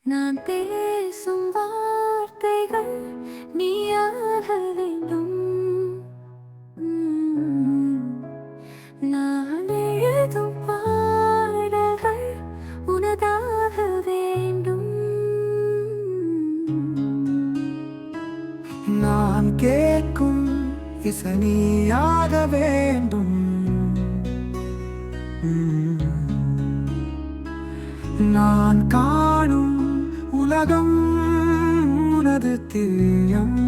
நான் பேசும் வார்த்தைகள் நீயாக வேண்டும். நான் எழுதும் பாடல்கள் உனதாக வேண்டும். நான் கேட்கும் இசை நீயாக வேண்டும். நான் காணும் உலகம் உனது தீயம்.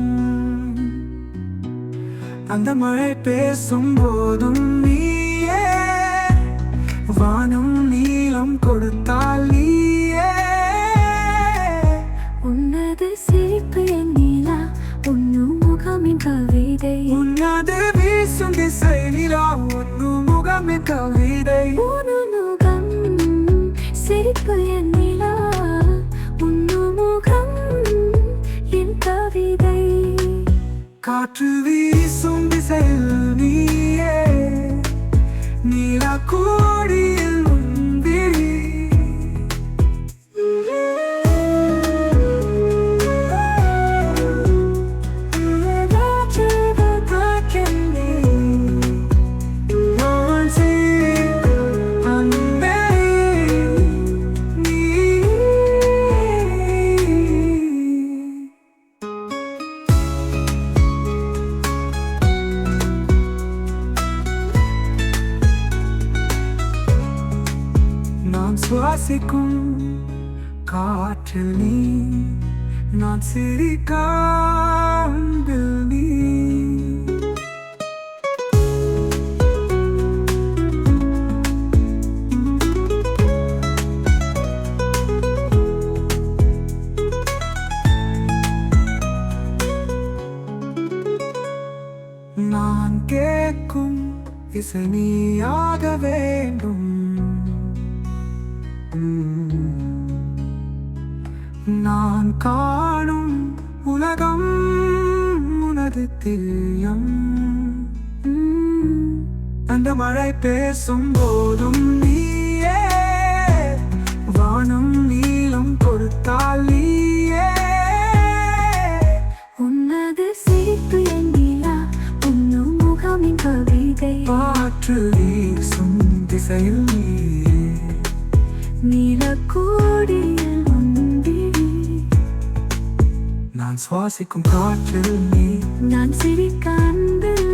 அந்த மழை பேசும் போதும் நீயே, வானம் நீளம் கொடுத்தால் நீயே. உன்னது சிரிப்பு என் நிலா, உன்னு முகமின் கவிதை. உன்னது வீசும் திசை நிலா, உன்னு முகமின் கவிதை. உன்னு முகம் சிரிப்பு என் நிலா, உன்னு முகம் என் கவிதை. காற்று வீசும் திசையில் நீயே, நீலா கோடியில் விழி. நான் சுவாசிக்கும் காற்றில் நீ, நான் சிரிக்கும் அன்பில் நீ. நான் கேட்கும் இசை நீயாக வேண்டும். நான் காணும் உலகம் உனது தீயம். அந்த மழை பேசும் போதும் நீயே, வானம் நீளம் கொடுத்தால் நீயே. உன்னது சிரிப்பு என் நிலா, உன்னு முகமின் கவிதை. காற்று வீசும் திசையில் நீயே, நீலக்கோடியில் உன்விழி. நான் சுவாசிக்கும் காற்றில் நீ, நான் சிரிக்க அன்பில்